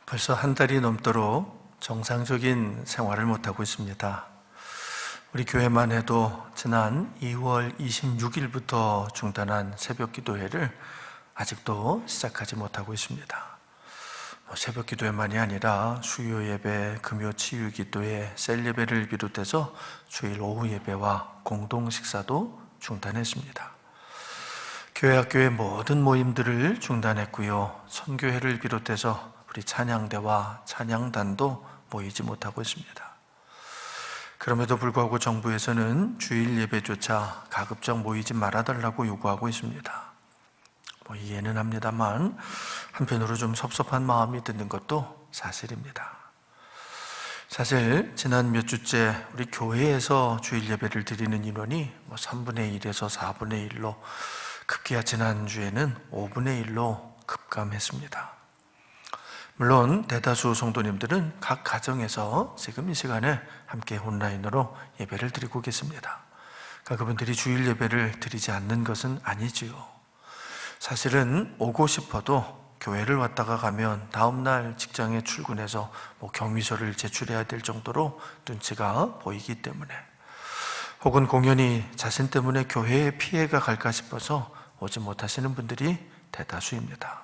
벌써 한 달이 넘도록 정상적인 생활을 못하고 있습니다. 우리 교회만 해도 지난 2월 26일부터 중단한 새벽 기도회를 아직도 시작하지 못하고 있습니다. 새벽 기도회만이 아니라 수요 예배, 금요 치유 기도회, 셀 예배를 비롯해서 주일 오후 예배와 공동 식사도 중단했습니다. 교회 학교의 모든 모임들을 중단했고요. 선교회를 비롯해서 우리 찬양대와 찬양단도 모이지 못하고 있습니다. 그럼에도 불구하고 정부에서는 주일 예배조차 가급적 모이지 말아달라고 요구하고 있습니다. 이해는 합니다만 한편으로 좀 섭섭한 마음이 드는 것도 사실입니다. 사실 지난 몇 주째 우리 교회에서 주일 예배를 드리는 인원이 3분의 1에서 4분의 1로 급기야 지난주에는 5분의 1로 급감했습니다. 물론 대다수 성도님들은 각 가정에서 지금 이 시간에 함께 온라인으로 예배를 드리고 계십니다. 그러니까 그분들이 주일 예배를 드리지 않는 것은 아니지요. 사실은 오고 싶어도 교회를 왔다가 가면 다음날 직장에 출근해서 경위서를 제출해야 될 정도로 눈치가 보이기 때문에, 혹은 공연히 자신 때문에 교회에 피해가 갈까 싶어서 오지 못하시는 분들이 대다수입니다.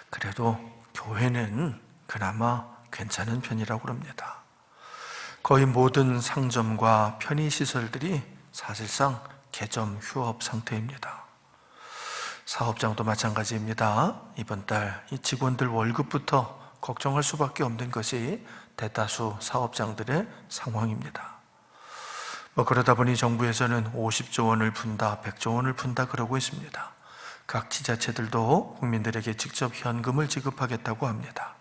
그래도 교회는 그나마 괜찮은 편이라고 합니다. 거의 모든 상점과 편의시설들이 사실상 개점 휴업 상태입니다. 사업장도 마찬가지입니다. 이번 달 이 직원들 월급부터 걱정할 수밖에 없는 것이 대다수 사업장들의 상황입니다. 그러다 보니 정부에서는 50조 원을 푼다, 100조 원을 푼다 그러고 있습니다. 각 지자체들도 국민들에게 직접 현금을 지급하겠다고 합니다.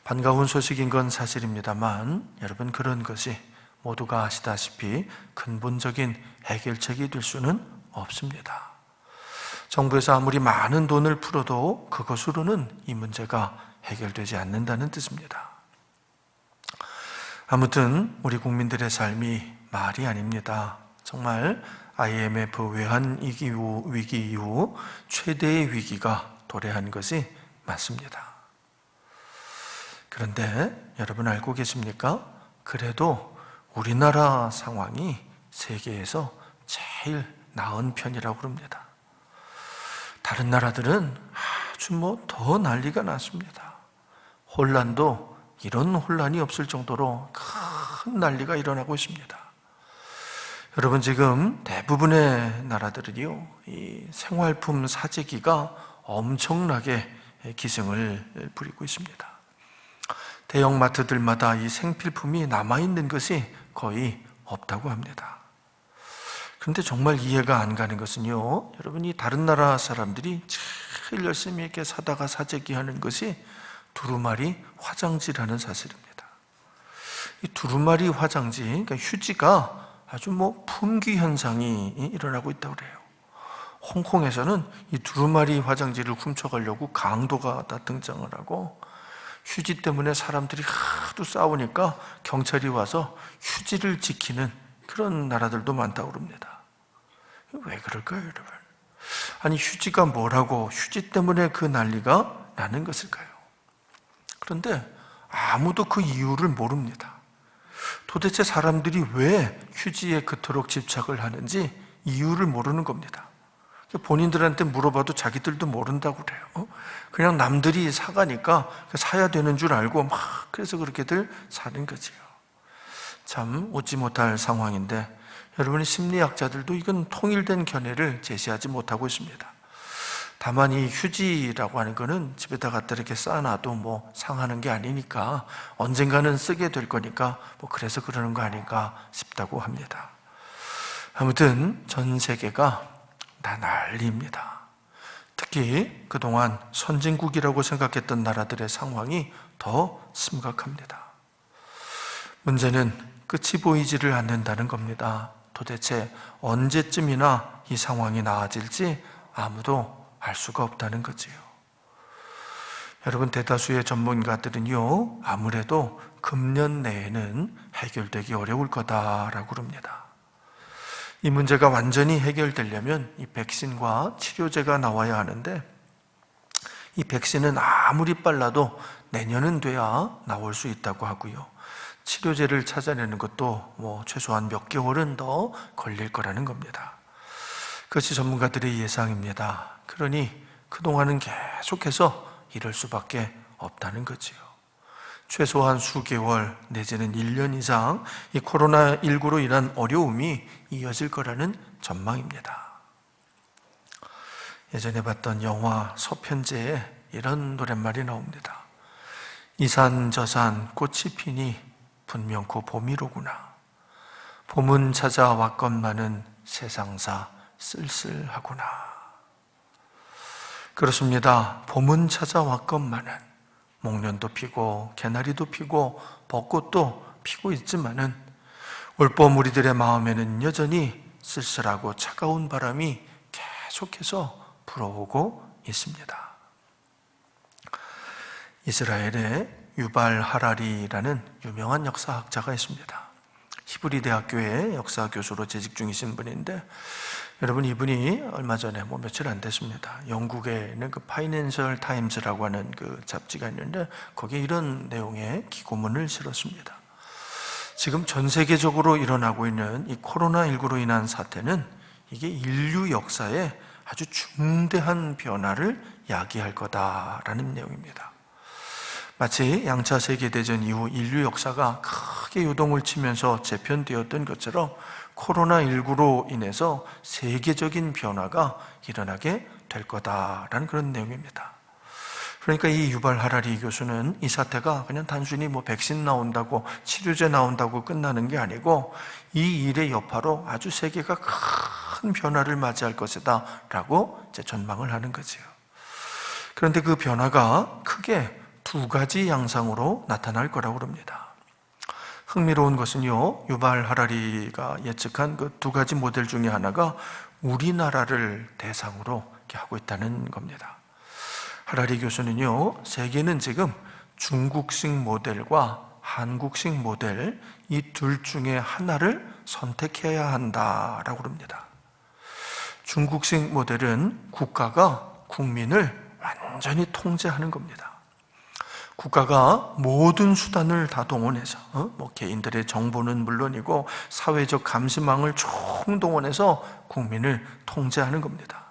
반가운 소식인 건 사실입니다만 여러분, 그런 것이 모두가 아시다시피 근본적인 해결책이 될 수는 없습니다. 정부에서 아무리 많은 돈을 풀어도 그것으로는 이 문제가 해결되지 않는다는 뜻입니다. 아무튼 우리 국민들의 삶이 말이 아닙니다. 정말 IMF 외환위기 이후 최대의 위기가 도래한 것이 맞습니다. 그런데 여러분 알고 계십니까? 그래도 우리나라 상황이 세계에서 제일 나은 편이라고 합니다. 다른 나라들은 아주 더 난리가 났습니다. 혼란도 이런 혼란이 없을 정도로 큰 난리가 일어나고 있습니다. 여러분, 지금 대부분의 나라들은요, 이 생활품 사재기가 엄청나게 기승을 부리고 있습니다. 대형 마트들마다 이 생필품이 남아있는 것이 거의 없다고 합니다. 그런데 정말 이해가 안 가는 것은요, 여러분이 다른 나라 사람들이 제일 열심히 이렇게 사다가 사재기 하는 것이 두루마리 화장지라는 사실입니다. 이 두루마리 화장지, 그러니까 휴지가 아주 품귀 현상이 일어나고 있다고 그래요. 홍콩에서는 이 두루마리 화장지를 훔쳐가려고 강도가 다 등장을 하고, 휴지 때문에 사람들이 하도 싸우니까 경찰이 와서 휴지를 지키는 그런 나라들도 많다고 합니다. 왜 그럴까요, 여러분? 아니, 휴지가 뭐라고 휴지 때문에 그 난리가 나는 것일까요? 그런데 아무도 그 이유를 모릅니다. 도대체 사람들이 왜 휴지에 그토록 집착을 하는지 이유를 모르는 겁니다. 본인들한테 물어봐도 자기들도 모른다고 그래요. 그냥 남들이 사가니까 사야 되는 줄 알고 그래서 그렇게들 사는 거지요. 참 웃지 못할 상황인데, 여러분의 심리학자들도 이건 통일된 견해를 제시하지 못하고 있습니다. 다만 이 휴지라고 하는 거는 집에다 갖다 이렇게 쌓아놔도 상하는 게 아니니까 언젠가는 쓰게 될 거니까 그래서 그러는 거 아닌가 싶다고 합니다. 아무튼 전 세계가 다 난리입니다. 특히 그동안 선진국이라고 생각했던 나라들의 상황이 더 심각합니다. 문제는 끝이 보이지를 않는다는 겁니다. 도대체 언제쯤이나 이 상황이 나아질지 아무도 알 수가 없다는 거지요. 여러분, 대다수의 전문가들은요, 아무래도 금년 내에는 해결되기 어려울 거다라고 합니다. 이 문제가 완전히 해결되려면 이 백신과 치료제가 나와야 하는데, 이 백신은 아무리 빨라도 내년은 돼야 나올 수 있다고 하고요. 치료제를 찾아내는 것도 최소한 몇 개월은 더 걸릴 거라는 겁니다. 그것이 전문가들의 예상입니다. 그러니 그동안은 계속해서 이럴 수밖에 없다는 거지요. 최소한 수개월 내지는 1년 이상 이 코로나19로 인한 어려움이 이어질 거라는 전망입니다. 예전에 봤던 영화 서편제에 이런 노랫말이 나옵니다. 이산저산 꽃이 피니 분명코 봄이로구나. 봄은 찾아왔건만은 세상사 쓸쓸하구나. 그렇습니다. 봄은 찾아왔건만은 목련도 피고 개나리도 피고 벚꽃도 피고 있지만은 올봄 우리들의 마음에는 여전히 쓸쓸하고 차가운 바람이 계속해서 불어오고 있습니다. 이스라엘의 유발 하라리라는 유명한 역사학자가 있습니다. 히브리 대학교의 역사 교수로 재직 중이신 분인데, 여러분 이분이 얼마 전에 며칠 안 됐습니다. 영국에 있는 그 파이낸셜 타임즈라고 하는 그 잡지가 있는데 거기에 이런 내용의 기고문을 실었습니다. 지금 전 세계적으로 일어나고 있는 이 코로나19로 인한 사태는 이게 인류 역사에 아주 중대한 변화를 야기할 거다라는 내용입니다. 마치 양차 세계대전 이후 인류 역사가 크게 요동을 치면서 재편되었던 것처럼 코로나19로 인해서 세계적인 변화가 일어나게 될 거다라는 그런 내용입니다. 그러니까 이 유발 하라리 교수는 이 사태가 그냥 단순히 백신 나온다고 치료제 나온다고 끝나는 게 아니고 이 일의 여파로 아주 세계가 큰 변화를 맞이할 것이다 라고 이제 전망을 하는 거지요. 그런데 그 변화가 크게 두 가지 양상으로 나타날 거라고 합니다. 흥미로운 것은요, 유발 하라리가 예측한 그 두 가지 모델 중에 하나가 우리나라를 대상으로 이렇게 하고 있다는 겁니다. 하라리 교수는요, 세계는 지금 중국식 모델과 한국식 모델 이 둘 중에 하나를 선택해야 한다라고 합니다. 중국식 모델은 국가가 국민을 완전히 통제하는 겁니다. 국가가 모든 수단을 다 동원해서 개인들의 정보는 물론이고 사회적 감시망을 총동원해서 국민을 통제하는 겁니다.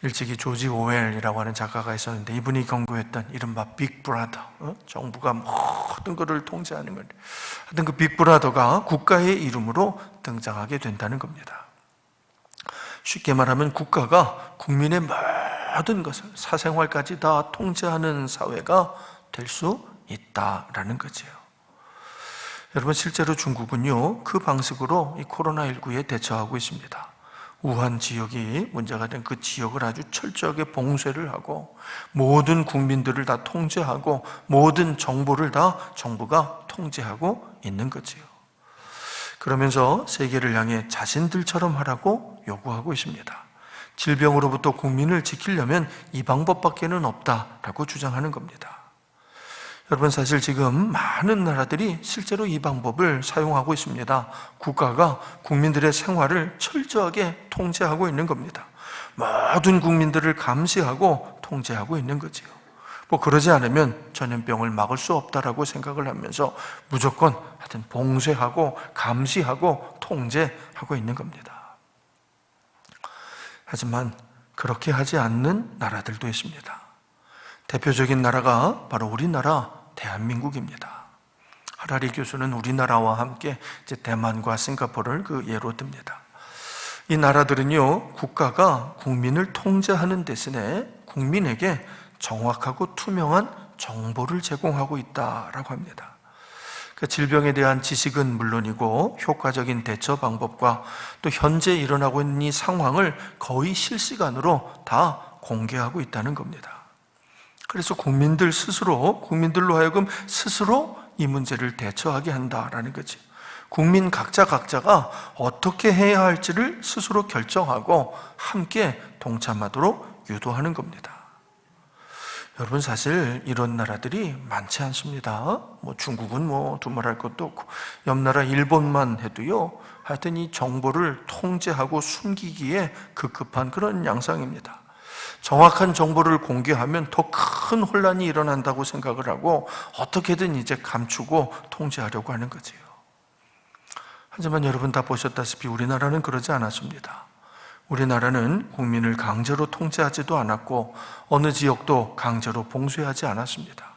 일찍이 조지 오웰이라고 하는 작가가 있었는데 이분이 경고했던 이른바 빅브라더, 정부가 모든 것을 통제하는 것, 하여튼 그 빅브라더가 국가의 이름으로 등장하게 된다는 겁니다. 쉽게 말하면 국가가 국민의 모든 것을 사생활까지 다 통제하는 사회가 될 수 있다라는 거지요. 여러분 실제로 중국은요 그 방식으로 이 코로나19에 대처하고 있습니다. 우한 지역이 문제가 된 그 지역을 아주 철저하게 봉쇄를 하고 모든 국민들을 다 통제하고 모든 정보를 다 정부가 통제하고 있는 거지요. 그러면서 세계를 향해 자신들처럼 하라고 요구하고 있습니다. 질병으로부터 국민을 지키려면 이 방법밖에는 없다라고 주장하는 겁니다. 여러분 사실 지금 많은 나라들이 실제로 이 방법을 사용하고 있습니다. 국가가 국민들의 생활을 철저하게 통제하고 있는 겁니다. 모든 국민들을 감시하고 통제하고 있는 거지요. 그러지 않으면 전염병을 막을 수 없다라고 생각을 하면서 무조건 하여튼 봉쇄하고 감시하고 통제하고 있는 겁니다. 하지만 그렇게 하지 않는 나라들도 있습니다. 대표적인 나라가 바로 우리나라 대한민국입니다. 하라리 교수는 우리나라와 함께 이제 대만과 싱가포르를 그 예로 듭니다. 이 나라들은요, 국가가 국민을 통제하는 대신에 국민에게 정확하고 투명한 정보를 제공하고 있다라고 합니다. 그 질병에 대한 지식은 물론이고 효과적인 대처 방법과 또 현재 일어나고 있는 이 상황을 거의 실시간으로 다 공개하고 있다는 겁니다. 그래서 국민들로 하여금 스스로 이 문제를 대처하게 한다라는 거지. 국민 각자가 어떻게 해야 할지를 스스로 결정하고 함께 동참하도록 유도하는 겁니다. 여러분 사실 이런 나라들이 많지 않습니다. 중국은 두말할 것도 없고 옆 나라 일본만 해도요. 하여튼 이 정보를 통제하고 숨기기에 급급한 그런 양상입니다. 정확한 정보를 공개하면 더 큰 혼란이 일어난다고 생각을 하고 어떻게든 이제 감추고 통제하려고 하는 거지요. 하지만 여러분 다 보셨다시피 우리나라는 그러지 않았습니다. 우리나라는 국민을 강제로 통제하지도 않았고 어느 지역도 강제로 봉쇄하지 않았습니다.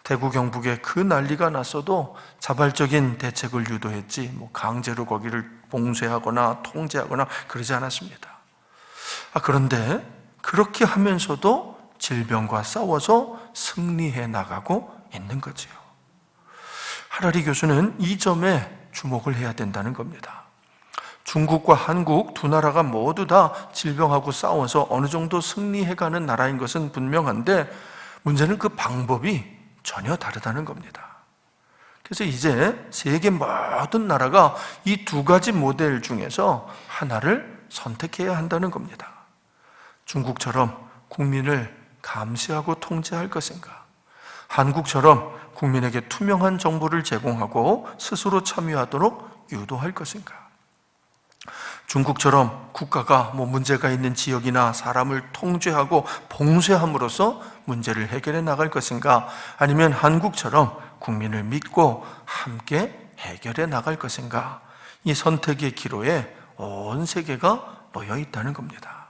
대구 경북에 그 난리가 났어도 자발적인 대책을 유도했지 강제로 거기를 봉쇄하거나 통제하거나 그러지 않았습니다. 그런데 그렇게 하면서도 질병과 싸워서 승리해 나가고 있는 거지요. 하라리 교수는 이 점에 주목을 해야 된다는 겁니다. 중국과 한국 두 나라가 모두 다 질병하고 싸워서 어느 정도 승리해가는 나라인 것은 분명한데 문제는 그 방법이 전혀 다르다는 겁니다. 그래서 이제 세계 모든 나라가 이 두 가지 모델 중에서 하나를 선택해야 한다는 겁니다. 중국처럼 국민을 감시하고 통제할 것인가? 한국처럼 국민에게 투명한 정보를 제공하고 스스로 참여하도록 유도할 것인가? 중국처럼 국가가 문제가 있는 지역이나 사람을 통제하고 봉쇄함으로써 문제를 해결해 나갈 것인가? 아니면 한국처럼 국민을 믿고 함께 해결해 나갈 것인가? 이 선택의 기로에 온 세계가 놓여 있다는 겁니다.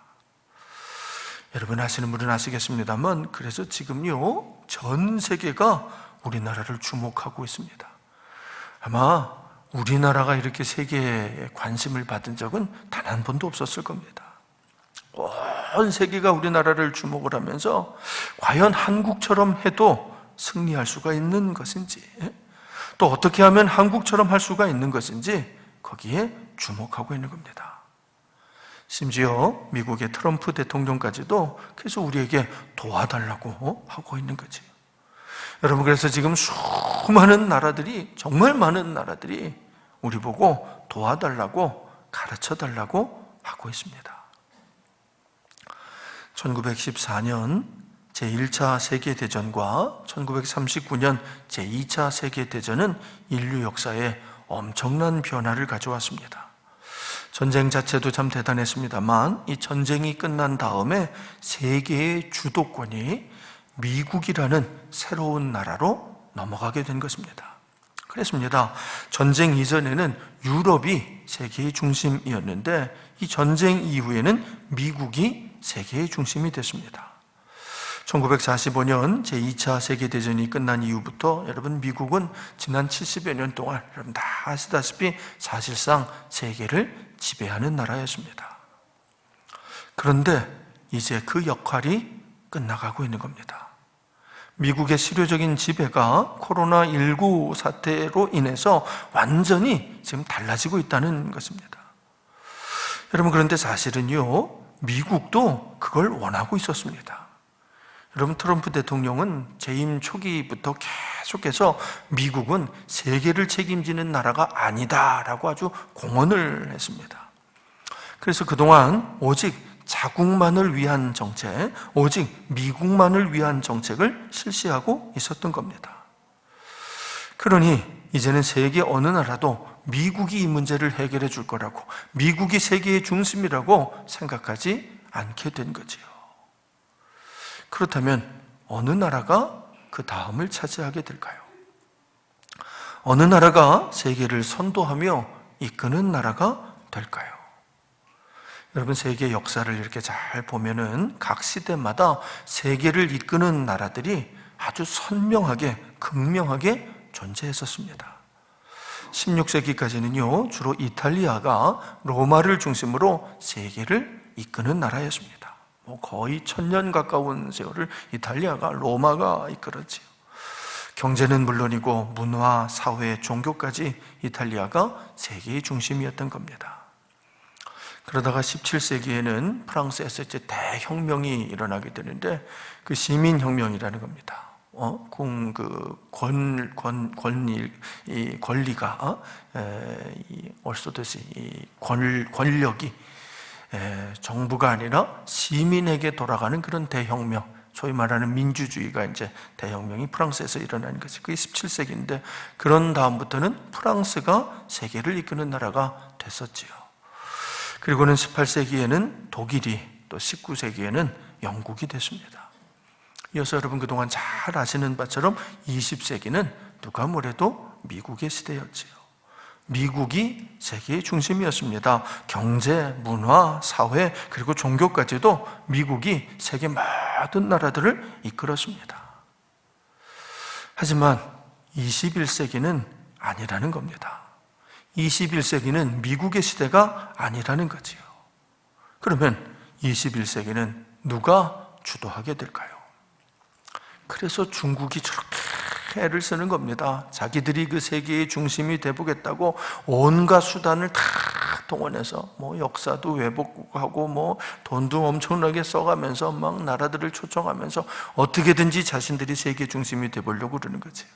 여러분 아시는 분은 아시겠습니다만 그래서 지금요 전 세계가 우리나라를 주목하고 있습니다. 아마 우리나라가 이렇게 세계에 관심을 받은 적은 단 한 번도 없었을 겁니다. 온 세계가 우리나라를 주목을 하면서 과연 한국처럼 해도 승리할 수가 있는 것인지, 또 어떻게 하면 한국처럼 할 수가 있는 것인지 거기에 주목하고 있는 겁니다. 심지어 미국의 트럼프 대통령까지도 계속 우리에게 도와달라고 하고 있는 거지. 여러분 그래서 지금 수많은 나라들이, 정말 많은 나라들이 우리 보고 도와달라고, 가르쳐달라고 하고 있습니다. 1914년 제1차 세계대전과 1939년 제2차 세계대전은 인류 역사에 엄청난 변화를 가져왔습니다. 전쟁 자체도 참 대단했습니다만 이 전쟁이 끝난 다음에 세계의 주도권이 미국이라는 새로운 나라로 넘어가게 된 것입니다. 그렇습니다. 전쟁 이전에는 유럽이 세계의 중심이었는데 이 전쟁 이후에는 미국이 세계의 중심이 됐습니다. 1945년 제2차 세계대전이 끝난 이후부터 여러분 미국은 지난 70여 년 동안 여러분 다 아시다시피 사실상 세계를 지배하는 나라였습니다. 그런데 이제 그 역할이 끝나가고 있는 겁니다. 미국의 실효적인 지배가 코로나19 사태로 인해서 완전히 지금 달라지고 있다는 것입니다. 여러분 그런데 사실은요 미국도 그걸 원하고 있었습니다. 여러분 트럼프 대통령은 재임 초기부터 계속해서 미국은 세계를 책임지는 나라가 아니다라고 아주 공언을 했습니다. 그래서 그동안 오직 자국만을 위한 정책, 오직 미국만을 위한 정책을 실시하고 있었던 겁니다. 그러니 이제는 세계 어느 나라도 미국이 이 문제를 해결해 줄 거라고, 미국이 세계의 중심이라고 생각하지 않게 된 거지요. 그렇다면 어느 나라가 그 다음을 차지하게 될까요? 어느 나라가 세계를 선도하며 이끄는 나라가 될까요? 여러분 세계 역사를 이렇게 잘 보면은 각 시대마다 세계를 이끄는 나라들이 아주 선명하게, 극명하게 존재했었습니다. 16세기까지는요 주로 이탈리아가 로마를 중심으로 세계를 이끄는 나라였습니다. 거의 1000년 가까운 세월을 이탈리아가, 로마가 이끌었지요. 경제는 물론이고 문화, 사회, 종교까지 이탈리아가 세계의 중심이었던 겁니다. 그러다가 17세기에는 프랑스에서 이제 대혁명이 일어나게 되는데 그 시민혁명이라는 겁니다. 권리가, 권력이 정부가 아니라 시민에게 돌아가는 그런 대혁명, 소위 말하는 민주주의가 이제 대혁명이 프랑스에서 일어나는 거지. 그게 17세기인데 그런 다음부터는 프랑스가 세계를 이끄는 나라가 됐었지요. 그리고는 18세기에는 독일이, 또 19세기에는 영국이 됐습니다. 이어서 여러분 그동안 잘 아시는 바처럼 20세기는 누가 뭐래도 미국의 시대였지요. 미국이 세계의 중심이었습니다. 경제, 문화, 사회, 그리고 종교까지도 미국이 세계 모든 나라들을 이끌었습니다. 하지만 21세기는 아니라는 겁니다. 21세기는 미국의 시대가 아니라는 거지요. 그러면 21세기는 누가 주도하게 될까요? 그래서 중국이 저렇게 애를 쓰는 겁니다. 자기들이 그 세계의 중심이 되보겠다고 온갖 수단을 다 동원해서 역사도 왜곡하고 돈도 엄청나게 써가면서 막 나라들을 초청하면서 어떻게든지 자신들이 세계 중심이 되보려고 그러는 거죠.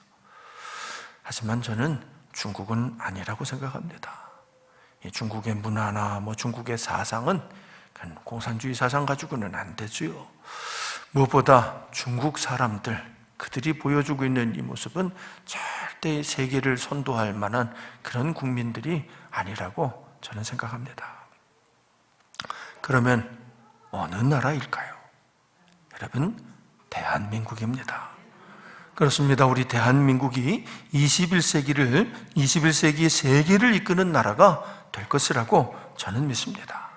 하지만 저는 중국은 아니라고 생각합니다. 중국의 문화나 중국의 사상은 공산주의 사상 가지고는 안 되지요. 무엇보다 중국 사람들, 그들이 보여주고 있는 이 모습은 절대 세계를 선도할 만한 그런 국민들이 아니라고 저는 생각합니다. 그러면 어느 나라일까요? 여러분, 대한민국입니다. 그렇습니다. 우리 대한민국이 21세기의 세계를 이끄는 나라가 될 것이라고 저는 믿습니다.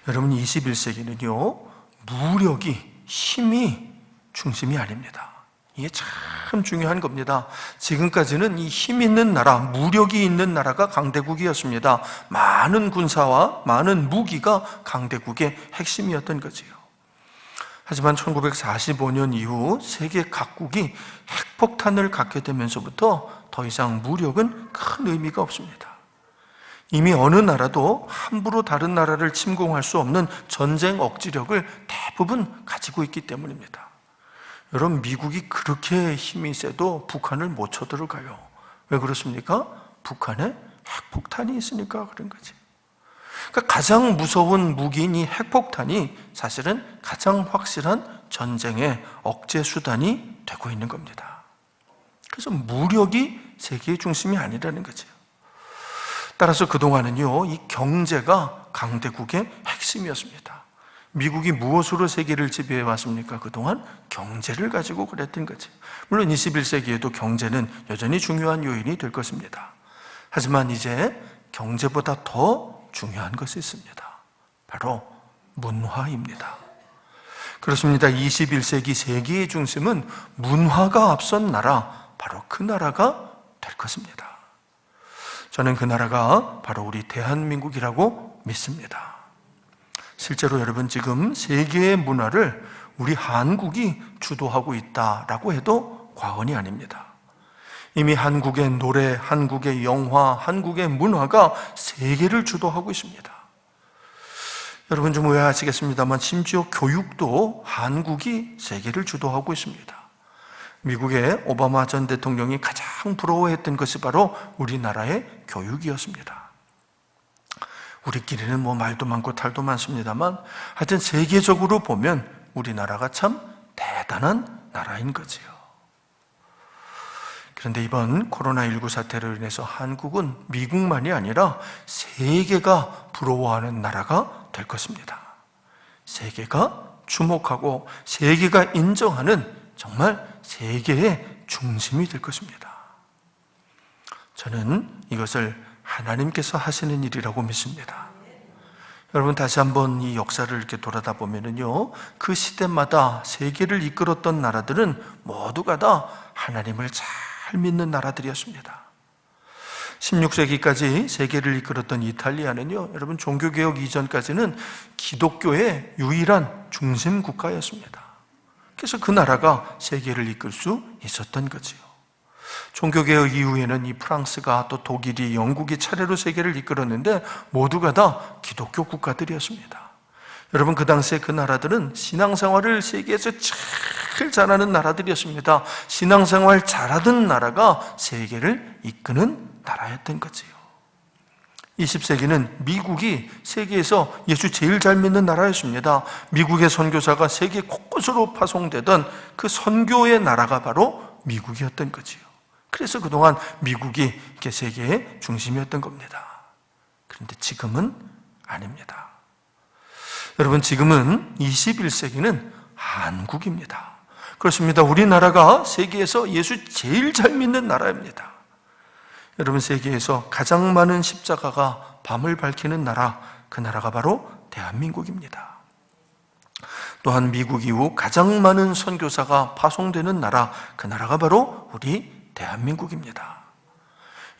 여러분, 21세기는요, 무력이, 힘이 중심이 아닙니다. 이게 참 중요한 겁니다. 지금까지는 이 힘 있는 나라, 무력이 있는 나라가 강대국이었습니다. 많은 군사와 많은 무기가 강대국의 핵심이었던 거지요. 하지만 1945년 이후 세계 각국이 핵폭탄을 갖게 되면서부터 더 이상 무력은 큰 의미가 없습니다. 이미 어느 나라도 함부로 다른 나라를 침공할 수 없는 전쟁 억지력을 대부분 가지고 있기 때문입니다. 여러분, 미국이 그렇게 힘이 세도 북한을 못 쳐들어가요. 왜 그렇습니까? 북한에 핵폭탄이 있으니까 그런 거지. 그러니까 가장 무서운 무기인 이 핵폭탄이 사실은 가장 확실한 전쟁의 억제 수단이 되고 있는 겁니다. 그래서 무력이 세계의 중심이 아니라는 거죠. 따라서 그동안은요, 이 경제가 강대국의 핵심이었습니다. 미국이 무엇으로 세계를 지배해 왔습니까? 그동안 경제를 가지고 그랬던 거죠. 물론 21세기에도 경제는 여전히 중요한 요인이 될 것입니다. 하지만 이제 경제보다 더 중요한 것이 있습니다. 바로 문화입니다. 그렇습니다. 21세기 세계의 중심은 문화가 앞선 나라, 바로 그 나라가 될 것입니다. 저는 그 나라가 바로 우리 대한민국이라고 믿습니다. 실제로 여러분, 지금 세계의 문화를 우리 한국이 주도하고 있다라고 해도 과언이 아닙니다. 이미 한국의 노래, 한국의 영화, 한국의 문화가 세계를 주도하고 있습니다. 여러분 좀 오해하시겠습니다만 심지어 교육도 한국이 세계를 주도하고 있습니다. 미국의 오바마 전 대통령이 가장 부러워했던 것이 바로 우리나라의 교육이었습니다. 우리끼리는 말도 많고 탈도 많습니다만 하여튼 세계적으로 보면 우리나라가 참 대단한 나라인 거지요. 그런데 이번 코로나19 사태로 인해서 한국은 미국만이 아니라 세계가 부러워하는 나라가 될 것입니다. 세계가 주목하고 세계가 인정하는 정말 세계의 중심이 될 것입니다. 저는 이것을 하나님께서 하시는 일이라고 믿습니다. 여러분, 다시 한번 이 역사를 이렇게 돌아다 보면은요, 그 시대마다 세계를 이끌었던 나라들은 모두가 다 하나님을 잘 믿는 나라들이었습니다. 16세기까지 세계를 이끌었던 이탈리아는요, 여러분, 종교개혁 이전까지는 기독교의 유일한 중심 국가였습니다. 그래서 그 나라가 세계를 이끌 수 있었던 거지요. 종교개혁 이후에는 이 프랑스가 또 독일이, 영국이 차례로 세계를 이끌었는데 모두가 다 기독교 국가들이었습니다. 여러분, 그 당시에 그 나라들은 신앙생활을 세계에서 제일 잘하는 나라들이었습니다. 신앙생활 잘하던 나라가 세계를 이끄는 나라였던 거지요. 20세기는 미국이 세계에서 예수 제일 잘 믿는 나라였습니다. 미국의 선교사가 세계 곳곳으로 파송되던 그 선교의 나라가 바로 미국이었던 거지요. 그래서 그동안 미국이 이렇게 세계의 중심이었던 겁니다. 그런데 지금은 아닙니다. 여러분, 지금은 21세기는 한국입니다. 그렇습니다. 우리나라가 세계에서 예수 제일 잘 믿는 나라입니다. 여러분, 세계에서 가장 많은 십자가가 밤을 밝히는 나라, 그 나라가 바로 대한민국입니다. 또한 미국 이후 가장 많은 선교사가 파송되는 나라, 그 나라가 바로 우리 대한민국입니다.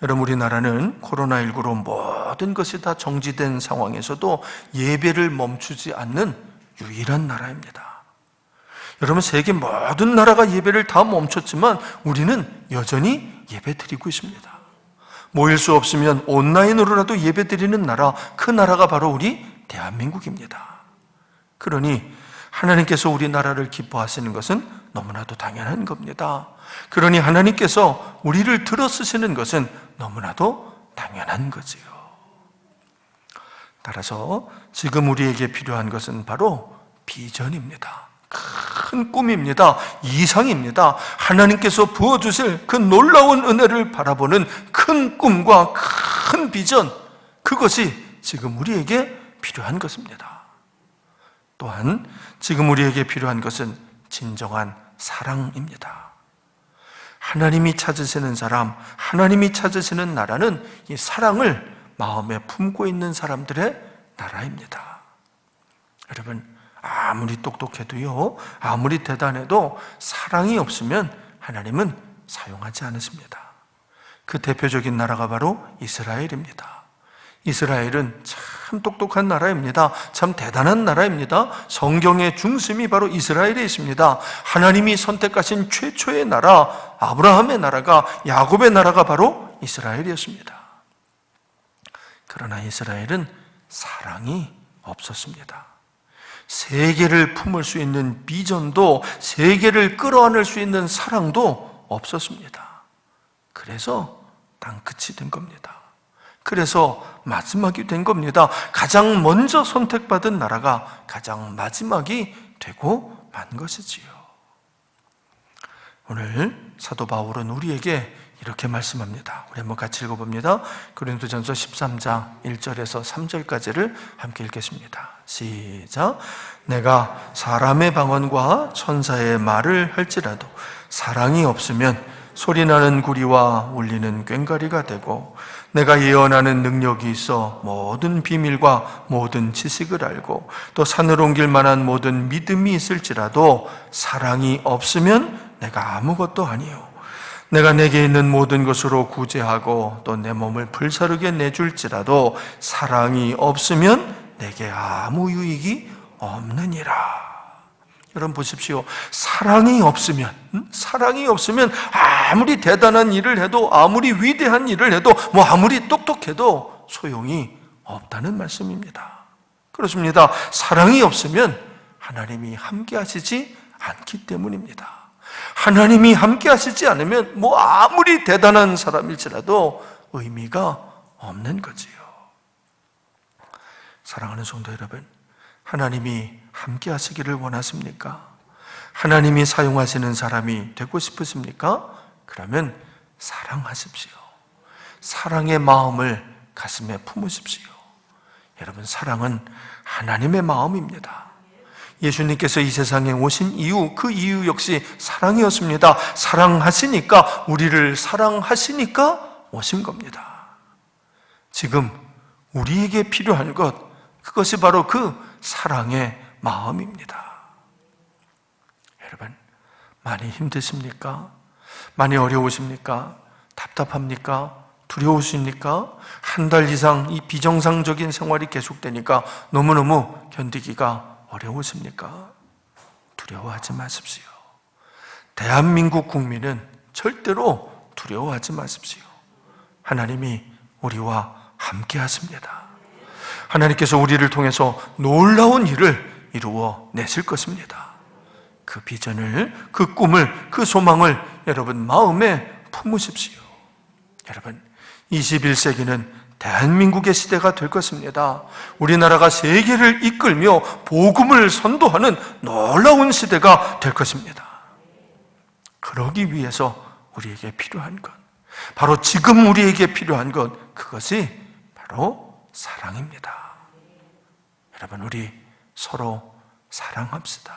여러분, 우리나라는 코로나19로 모든 것이 다 정지된 상황에서도 예배를 멈추지 않는 유일한 나라입니다. 여러분, 세계 모든 나라가 예배를 다 멈췄지만 우리는 여전히 예배 드리고 있습니다. 모일 수 없으면 온라인으로라도 예배 드리는 나라, 그 나라가 바로 우리 대한민국입니다. 그러니 하나님께서 우리나라를 기뻐하시는 것은 너무나도 당연한 겁니다. 그러니 하나님께서 우리를 들어 쓰시는 것은 너무나도 당연한 거지요. 따라서 지금 우리에게 필요한 것은 바로 비전입니다. 큰 꿈입니다. 이상입니다. 하나님께서 부어주실 그 놀라운 은혜를 바라보는 큰 꿈과 큰 비전, 그것이 지금 우리에게 필요한 것입니다. 또한 지금 우리에게 필요한 것은 진정한 사랑입니다. 하나님이 찾으시는 사람, 하나님이 찾으시는 나라는 이 사랑을 마음에 품고 있는 사람들의 나라입니다. 여러분, 아무리 똑똑해도요, 아무리 대단해도 사랑이 없으면 하나님은 사용하지 않으십니다. 그 대표적인 나라가 바로 이스라엘입니다. 이스라엘은 참 똑똑한 나라입니다. 참 대단한 나라입니다. 성경의 중심이 바로 이스라엘에 있습니다. 하나님이 선택하신 최초의 나라, 아브라함의 나라가, 야곱의 나라가 바로 이스라엘이었습니다. 그러나 이스라엘은 사랑이 없었습니다. 세계를 품을 수 있는 비전도, 세계를 끌어안을 수 있는 사랑도 없었습니다. 그래서 땅끝이 된 겁니다. 그래서 마지막이 된 겁니다. 가장 먼저 선택받은 나라가 가장 마지막이 되고 만 것이지요. 오늘 사도 바울은 우리에게 이렇게 말씀합니다. 우리 한번 같이 읽어봅니다. 고린도전서 13장 1절에서 3절까지를 함께 읽겠습니다. 시작. 내가 사람의 방언과 천사의 말을 할지라도 사랑이 없으면 소리나는 구리와 울리는 꽹과리가 되고, 내가 예언하는 능력이 있어 모든 비밀과 모든 지식을 알고 또 산을 옮길 만한 모든 믿음이 있을지라도 사랑이 없으면 내가 아무것도 아니요, 내가 내게 있는 모든 것으로 구제하고 또 내 몸을 불사르게 내줄지라도 사랑이 없으면 내게 아무 유익이 없느니라. 여러분 보십시오. 사랑이 없으면 아무리 대단한 일을 해도, 아무리 위대한 일을 해도, 아무리 똑똑해도 소용이 없다는 말씀입니다. 그렇습니다. 사랑이 없으면 하나님이 함께 하시지 않기 때문입니다. 하나님이 함께 하시지 않으면 아무리 대단한 사람일지라도 의미가 없는 거지요. 사랑하는 성도 여러분, 하나님이 함께 하시기를 원하십니까? 하나님이 사용하시는 사람이 되고 싶으십니까? 그러면 사랑하십시오. 사랑의 마음을 가슴에 품으십시오. 여러분, 사랑은 하나님의 마음입니다. 예수님께서 이 세상에 오신 이유, 그 이유 역시 사랑이었습니다. 사랑하시니까, 우리를 사랑하시니까 오신 겁니다. 지금 우리에게 필요한 것, 그것이 바로 그 사랑의 마음입니다. 여러분, 많이 힘드십니까? 많이 어려우십니까? 답답합니까? 두려우십니까? 한 달 이상 이 비정상적인 생활이 계속되니까 너무너무 견디기가 어려우십니까? 두려워하지 마십시오. 대한민국 국민은 절대로 두려워하지 마십시오. 하나님이 우리와 함께 하십니다. 하나님께서 우리를 통해서 놀라운 일을 이루어 내실 것입니다. 그 비전을, 그 꿈을, 그 소망을 여러분 마음에 품으십시오. 여러분, 21세기는 대한민국의 시대가 될 것입니다. 우리나라가 세계를 이끌며 복음을 선도하는 놀라운 시대가 될 것입니다. 그러기 위해서 우리에게 필요한 것, 바로 지금 우리에게 필요한 것, 그것이 바로 사랑입니다. 여러분, 우리 서로 사랑합시다.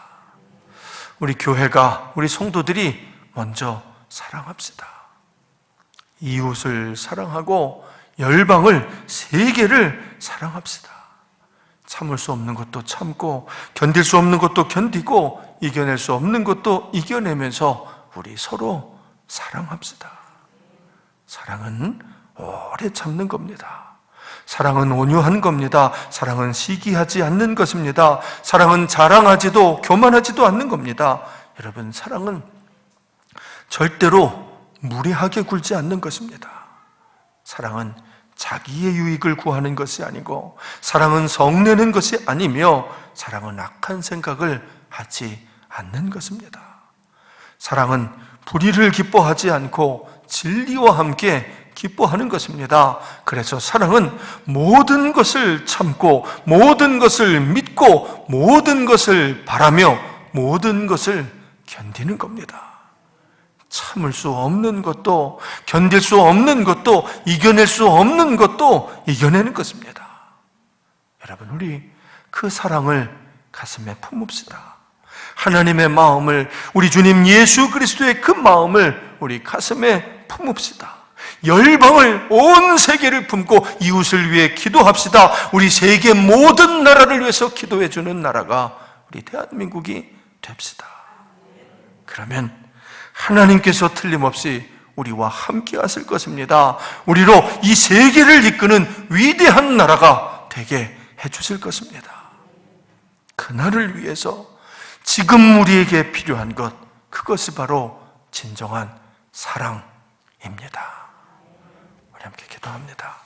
우리 교회가, 우리 성도들이 먼저 사랑합시다. 이웃을 사랑하고 열방을, 세계를 사랑합시다. 참을 수 없는 것도 참고, 견딜 수 없는 것도 견디고, 이겨낼 수 없는 것도 이겨내면서 우리 서로 사랑합시다. 사랑은 오래 참는 겁니다. 사랑은 온유한 겁니다. 사랑은 시기하지 않는 것입니다. 사랑은 자랑하지도 교만하지도 않는 겁니다. 여러분, 사랑은 절대로 무례하게 굴지 않는 것입니다. 사랑은 자기의 유익을 구하는 것이 아니고, 사랑은 성내는 것이 아니며, 사랑은 악한 생각을 하지 않는 것입니다. 사랑은 불의를 기뻐하지 않고 진리와 함께 기뻐하는 것입니다. 그래서 사랑은 모든 것을 참고, 모든 것을 믿고, 모든 것을 바라며, 모든 것을 견디는 겁니다. 참을 수 없는 것도, 견딜 수 없는 것도, 이겨낼 수 없는 것도 이겨내는 것입니다. 여러분, 우리 그 사랑을 가슴에 품읍시다. 하나님의 마음을, 우리 주님 예수 그리스도의 그 마음을 우리 가슴에 품읍시다. 열방을, 온 세계를 품고 이웃을 위해 기도합시다. 우리 세계 모든 나라를 위해서 기도해 주는 나라가 우리 대한민국이 됩시다. 그러면 하나님께서 틀림없이 우리와 함께 하실 것입니다. 우리로 이 세계를 이끄는 위대한 나라가 되게 해주실 것입니다. 그날을 위해서 지금 우리에게 필요한 것, 그것이 바로 진정한 사랑입니다. 우리 함께 기도합니다.